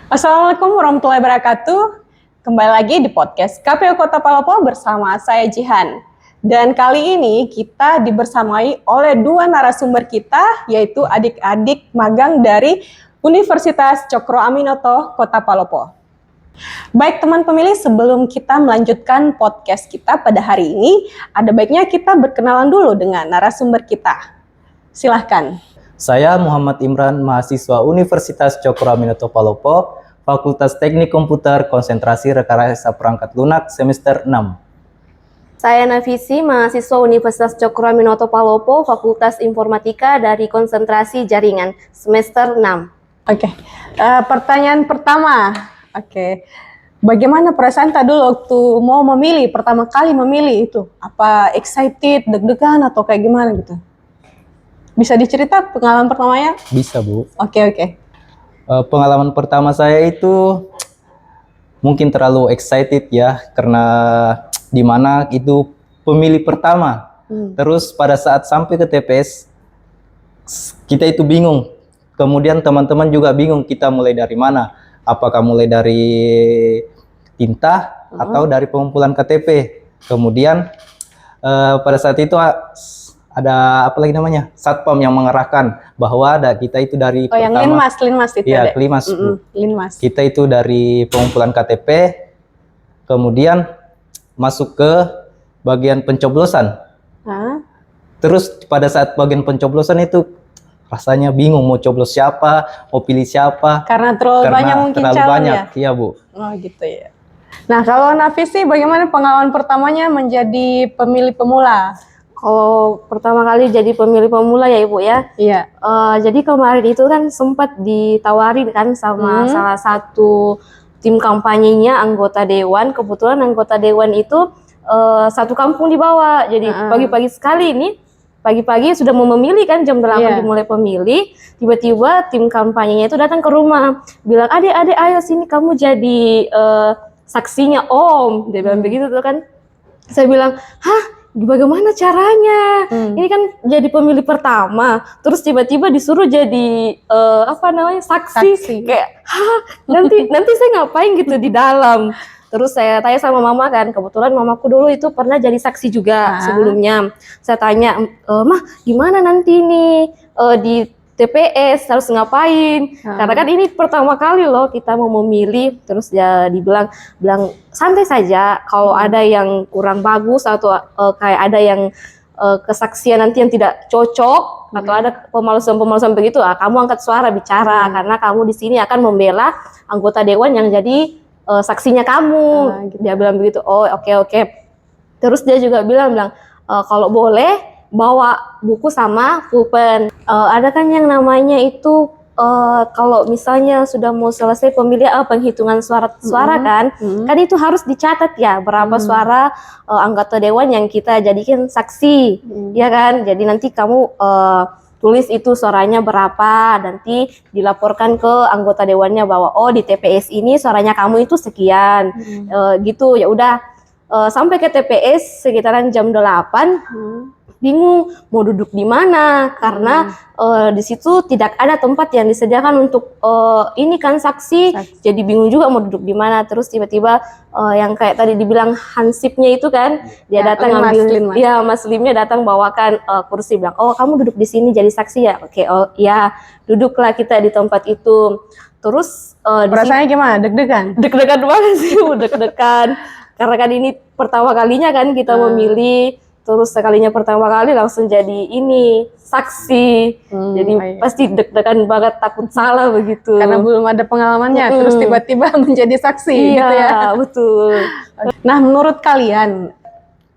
Assalamualaikum warahmatullahi wabarakatuh. Kembali lagi di podcast KPU Kota Palopo bersama saya Jihan. Dan kali ini kita dibersamai oleh dua narasumber kita, yaitu adik-adik magang dari Universitas Cokro Aminoto Kota Palopo. Baik teman pemilih, sebelum kita melanjutkan podcast kita pada hari ini, ada baiknya kita berkenalan dulu dengan narasumber kita. Silahkan. Saya Muhammad Imran, mahasiswa Universitas Cokro Aminoto Palopo, Fakultas Teknik Komputer, Konsentrasi Rekayasa Perangkat Lunak, semester 6. Saya Nafisi, mahasiswa Universitas Cokro Aminoto Palopo, Fakultas Informatika dari Konsentrasi Jaringan, semester 6. Oke, pertanyaan pertama. Bagaimana perasaan tadi dulu waktu mau memilih, pertama kali memilih itu? Apa excited, deg-degan, atau kayak gimana gitu? Bisa dicerita pengalaman pertamanya? Bisa, Bu. Oke. Pengalaman pertama saya itu mungkin terlalu excited ya, karena di mana itu pemilih pertama. Terus pada saat sampai ke TPS, kita itu bingung. Kemudian teman-teman juga bingung kita mulai dari mana. Apakah mulai dari tinta atau dari pengumpulan KTP. Kemudian pada saat itu ada apa lagi namanya, satpam yang mengarahkan bahwa kita itu dari yang linmas itu ya, linmas, linmas. Kita itu dari pengumpulan KTP, kemudian masuk ke bagian pencoblosan. Terus pada saat bagian pencoblosan itu rasanya bingung mau coblos siapa, mau pilih siapa. Karena banyak mungkin terlalu calon banyak, ya? Iya, Bu. Oh gitu ya. Nah kalau Nafisi, bagaimana pengalaman pertamanya menjadi pemilih pemula? Kalau pertama kali jadi pemilih pemula ya Ibu ya. Iya. Jadi kemarin itu kan sempat ditawarin kan sama salah satu tim kampanyenya anggota dewan. Kebetulan anggota dewan itu satu kampung dibawa. Jadi pagi-pagi sekali ini, pagi-pagi sudah mau memilih kan, jam 8 dimulai pemilih. Tiba-tiba tim kampanyenya itu datang ke rumah, bilang, adik-adik ayo sini kamu jadi saksinya Om. Dia bilang begitu tuh kan. Saya bilang, hah? Bagaimana caranya? Ini kan jadi pemilih pertama, terus tiba-tiba disuruh jadi saksi. Kayak, nanti saya ngapain gitu di dalam? Terus saya tanya sama mama kan, kebetulan mamaku dulu itu pernah jadi saksi juga sebelumnya. Saya tanya, mah gimana nanti nih di TPS harus ngapain? Karena kan ini pertama kali loh kita mau memilih. Terus dia bilang santai saja. Kalau ada yang kurang bagus atau kayak ada yang kesaksian nanti yang tidak cocok atau ada pemalasan begitu, kamu angkat suara bicara karena kamu di sini akan membela anggota dewan yang jadi saksinya kamu. Gitu. Dia bilang begitu. Oh oke. Terus dia juga bilang kalau boleh bawa buku sama pulpen. Ada kan yang namanya itu kalau misalnya sudah mau selesai pemilihan penghitungan suara kan itu harus dicatat ya berapa suara anggota dewan yang kita jadikan saksi, ya kan? Jadi nanti kamu tulis itu suaranya berapa, nanti dilaporkan ke anggota dewannya bahwa oh di TPS ini suaranya kamu itu sekian, gitu. Ya udah sampai ke TPS sekitaran jam 8. Bingung mau duduk di mana karena di situ tidak ada tempat yang disediakan untuk ini kan saksi. Jadi bingung juga mau duduk di mana. Terus tiba-tiba yang kayak tadi dibilang hansipnya itu kan dia datang ambil Mas Limnya datang bawakan kursi, bilang oh kamu duduk di sini jadi saksi ya. Oke, oh ya duduklah kita di tempat itu. Terus rasanya gimana? Deg-degan banget sih, deg-degan karena kan ini pertama kalinya kan kita memilih. Terus sekalinya pertama kali langsung jadi ini saksi, jadi pasti deg-degan banget, takut salah begitu. Karena belum ada pengalamannya, terus tiba-tiba menjadi saksi, gitu ya. Iya, betul. Nah, menurut kalian,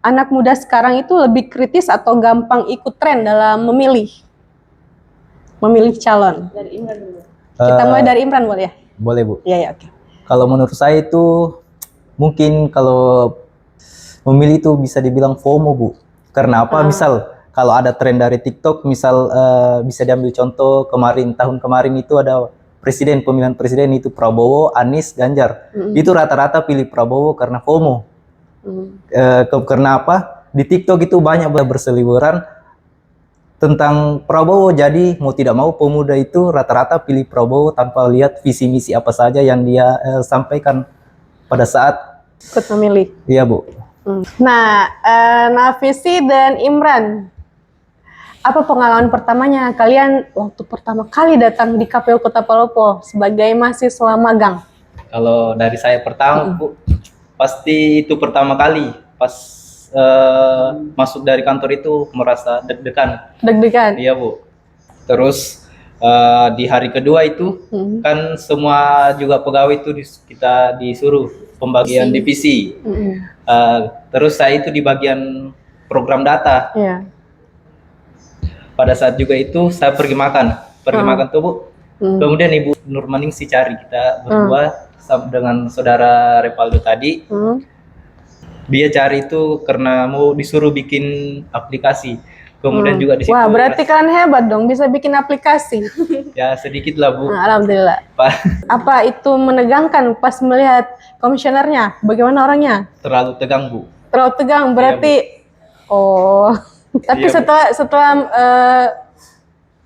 anak muda sekarang itu lebih kritis atau gampang ikut tren dalam memilih calon? Dari Imran dulu. Kita mulai dari Imran boleh ya? Boleh, Bu. Iya, oke. Kalau menurut saya itu mungkin kalau memilih itu bisa dibilang FOMO, Bu. Karena apa? Misal kalau ada tren dari TikTok, misal bisa diambil contoh tahun kemarin itu ada pemilihan presiden itu Prabowo, Anies, Ganjar. Itu rata-rata pilih Prabowo karena FOMO. Karena apa? Di TikTok itu banyak berseliweran tentang Prabowo. Jadi mau tidak mau pemuda itu rata-rata pilih Prabowo tanpa lihat visi misi apa saja yang dia sampaikan pada saat ikut memilih. Iya Bu. Nah, Nafisi dan Imran, apa pengalaman pertamanya kalian waktu pertama kali datang di KPU Kota Palopo sebagai mahasiswa magang? Kalau dari saya pertama Bu, pasti itu pertama kali pas masuk dari kantor itu merasa deg-degan. Deg-degan? Iya Bu. Terus di hari kedua itu kan semua juga pegawai itu kita disuruh pembagian divisi. Terus saya itu di bagian program data. Iya. Pada saat juga itu saya pergi makan tuh Bu. Kemudian Ibu Nurmaningsi cari kita berdua dengan saudara Repaldo tadi. Dia cari itu karena mau disuruh bikin aplikasi. Kemudian juga di situ. Wah, berarti kalian hebat dong bisa bikin aplikasi. Ya sedikit lah Bu. Nah, alhamdulillah. Apa itu menegangkan pas melihat komisionernya? Bagaimana orangnya? Terlalu tegang Bu. Terlalu tegang berarti. Iya, oh. Tapi Iya, setelah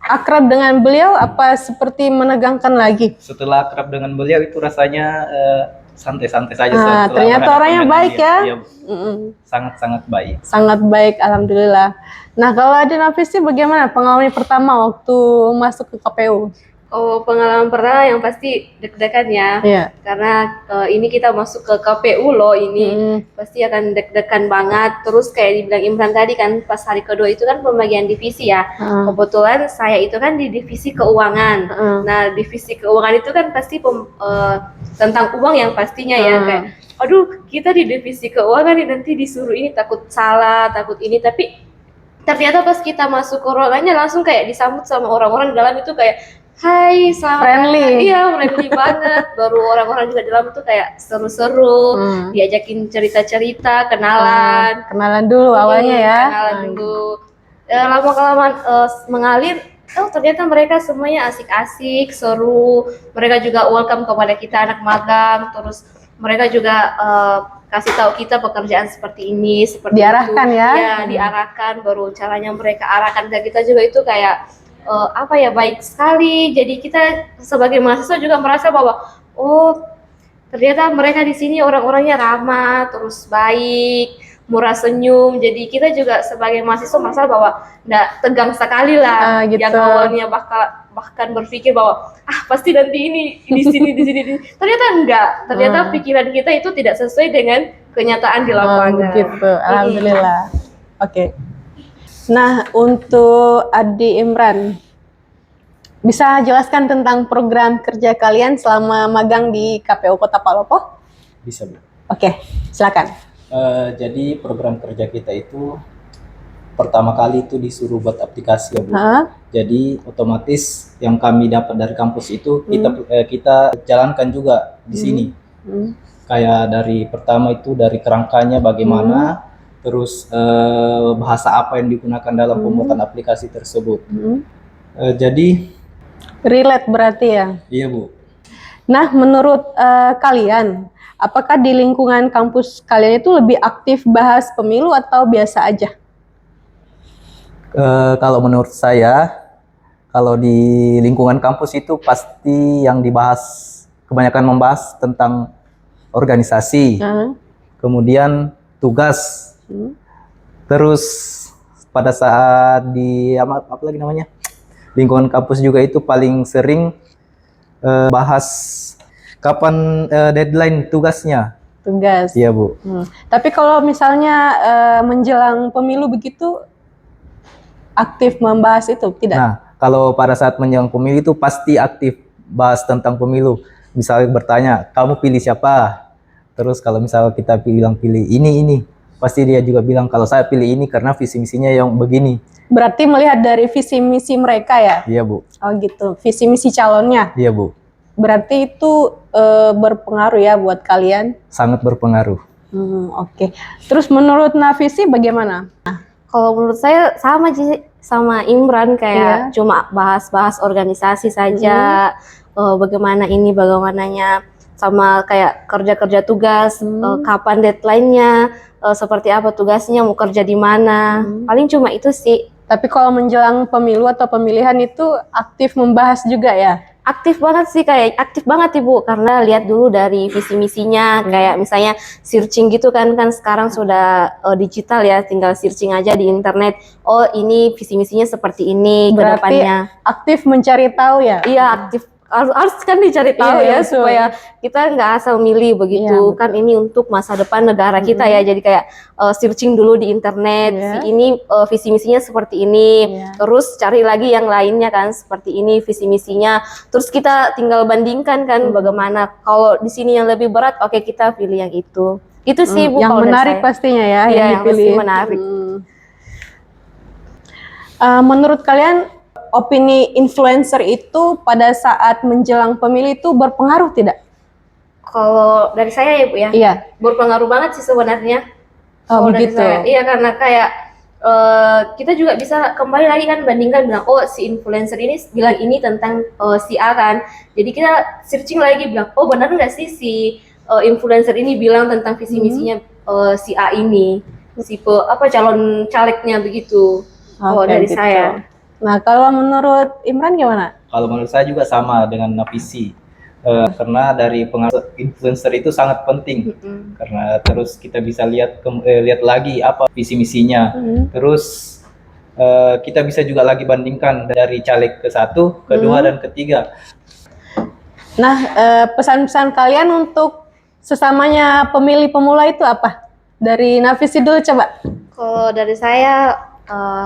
akrab dengan beliau, apa seperti menegangkan lagi? Setelah akrab dengan beliau itu rasanya santai-santai saja. Nah, ternyata orangnya baik ya? Iya, sangat-sangat baik. Sangat baik, alhamdulillah. Nah, kalau ada Nafisi bagaimana pengalaman pertama waktu masuk ke KPU? Oh, pengalaman pertama yang pasti deg-degan ya. Iya. Karena ini kita masuk ke KPU loh ini. Pasti akan deg-degan banget. Terus kayak dibilang Imran tadi kan pas hari kedua itu kan pembagian divisi ya. Kebetulan saya itu kan di divisi keuangan. Nah, divisi keuangan itu kan pasti tentang uang yang pastinya ya kayak aduh, kita di divisi keuangan nih nanti disuruh ini takut salah, takut ini, tapi ternyata pas kita masuk ke ruangannya langsung kayak disambut sama orang-orang di dalam itu kayak hai, selamat Friendly. datang. Iya, friendly banget. Baru orang-orang juga di dalam tuh kayak seru-seru, diajakin cerita-cerita, kenalan. Kenalan dulu awalnya ya. Kenalan dulu. Lama-kelamaan mengalir, oh ternyata mereka semuanya asik-asik, seru. Mereka juga welcome kepada kita anak magang. Terus mereka juga kasih tahu kita pekerjaan seperti ini, seperti diarahkan itu. Ya. Ya, diarahkan. Baru caranya mereka arahkan ke kita juga itu kayak apa ya, baik sekali. Jadi kita sebagai mahasiswa juga merasa bahwa oh ternyata mereka di sini orang-orangnya ramah, terus baik, murah senyum. Jadi kita juga sebagai mahasiswa merasa bahwa nggak tegang sekali lah. Gitu. Yang awalnya bahkan berpikir bahwa pasti nanti ini di sini. Ternyata enggak. Ternyata pikiran kita itu tidak sesuai dengan kenyataan di lapangan. Gitu. Alhamdulillah. Oke. Nah, untuk Adi Imran, bisa jelaskan tentang program kerja kalian selama magang di KPU Kota Palopo? Bisa Bu. Oke, silakan. Jadi program kerja kita itu pertama kali itu disuruh buat aplikasi ya Bu. Jadi otomatis yang kami dapat dari kampus itu kita jalankan juga di sini. Kayak dari pertama itu dari kerangkanya bagaimana, terus bahasa apa yang digunakan dalam pembuatan aplikasi tersebut. Jadi relate berarti ya? Iya Bu. Nah, menurut kalian, apakah di lingkungan kampus kalian itu lebih aktif bahas pemilu atau biasa aja? Kalau menurut saya, kalau di lingkungan kampus itu pasti yang dibahas, kebanyakan membahas tentang organisasi, kemudian tugas, terus pada saat di apa lagi namanya, lingkungan kampus juga itu paling sering bahas kapan deadline tugasnya. Tugas. Iya Bu. Tapi kalau misalnya menjelang pemilu begitu, aktif membahas itu tidak? Nah, kalau pada saat menjelang pemilu itu pasti aktif bahas tentang pemilu. Misalnya bertanya, kamu pilih siapa? Terus kalau misalnya kita pilih ini, pasti dia juga bilang kalau saya pilih ini karena visi misinya yang begini. Berarti melihat dari visi misi mereka ya? Iya Bu. Oh gitu, visi misi calonnya. Iya Bu. Berarti itu berpengaruh ya buat kalian? Sangat berpengaruh. Oke. Terus menurut Nafisi bagaimana? Kalau menurut saya sama sama Imran, kayak cuma bahas-bahas organisasi saja, bagaimana ini, bagaimananya, sama kayak kerja-kerja tugas, kapan deadline-nya, seperti apa tugasnya, mau kerja di mana. Paling cuma itu sih. Tapi kalau menjelang pemilu atau pemilihan itu aktif membahas juga ya? Aktif banget sih, kayak aktif banget Ibu, karena lihat dulu dari visi misinya, kayak misalnya searching gitu kan sekarang sudah digital ya, tinggal searching aja di internet. Oh ini visi misinya seperti ini ke Berarti depannya. aktif mencari tahu ya? Iya aktif, harus kan dicari tahu Iya, ya betul. supaya kita nggak asal milih begitu. Iya, Kan ini untuk masa depan negara kita ya, jadi kayak searching dulu di internet, Iya. ini visi misinya seperti ini, Iya. terus cari lagi yang lainnya kan seperti ini visi misinya, terus kita tinggal bandingkan kan bagaimana, kalau di sini yang lebih berat, oke kita pilih yang itu sih Bu. Yang kalau dari menarik saya. pastinya ya, Iya, yang yang pasti dipilih. menarik. Menurut kalian opini influencer itu pada saat menjelang pemilu itu berpengaruh tidak? Kalau dari saya ya Bu ya, Iya. berpengaruh banget sih sebenarnya. Oh, Kalau dari begitu. saya, iya karena kayak kita juga bisa kembali lagi kan bandingkan, bilang oh si influencer ini bilang ini tentang si A kan, jadi kita searching lagi bilang oh benar nggak sih si influencer ini bilang tentang visi misinya si A ini, si calon calegnya begitu. Kalau Oke, dari gitu. saya. Nah, kalau menurut Imran gimana? Kalau menurut saya juga sama dengan visi. Karena dari pengaruh influencer itu sangat penting. Karena terus kita bisa lihat lagi apa visi misinya. Terus kita bisa juga lagi bandingkan dari caleg ke-1, kedua dan ketiga. Nah, pesan-pesan kalian untuk sesamanya pemilih pemula itu apa? Dari Nafisi dulu coba. Kalau dari saya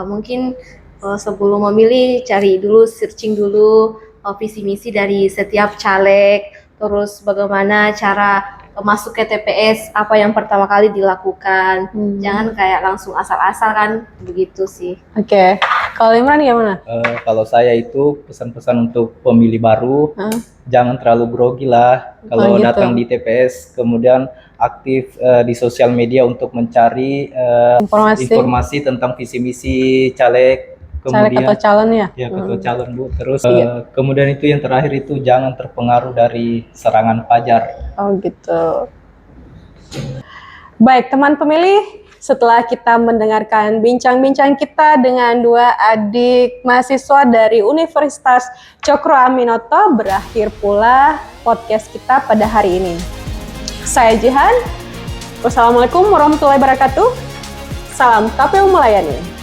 mungkin sebelum memilih cari dulu, searching dulu visi misi dari setiap caleg, terus bagaimana cara masuk ke TPS, apa yang pertama kali dilakukan. Jangan kayak langsung asal-asal kan, begitu sih. Oke. Kalau Imran gimana? Kalau saya itu pesan-pesan untuk pemilih baru, jangan terlalu grogi lah kalau gitu. datang di TPS, kemudian aktif di sosial media untuk mencari informasi tentang visi misi caleg, Caleg atau calon ya? ya ketua calon Bu. Terus kemudian itu yang terakhir itu jangan terpengaruh dari serangan fajar. Oh gitu. Baik teman pemilih, setelah kita mendengarkan bincang-bincang kita dengan dua adik mahasiswa dari Universitas Cokro Aminoto, berakhir pula podcast kita pada hari ini. Saya Jihan, wassalamualaikum warahmatullahi wabarakatuh, salam KPU melayani.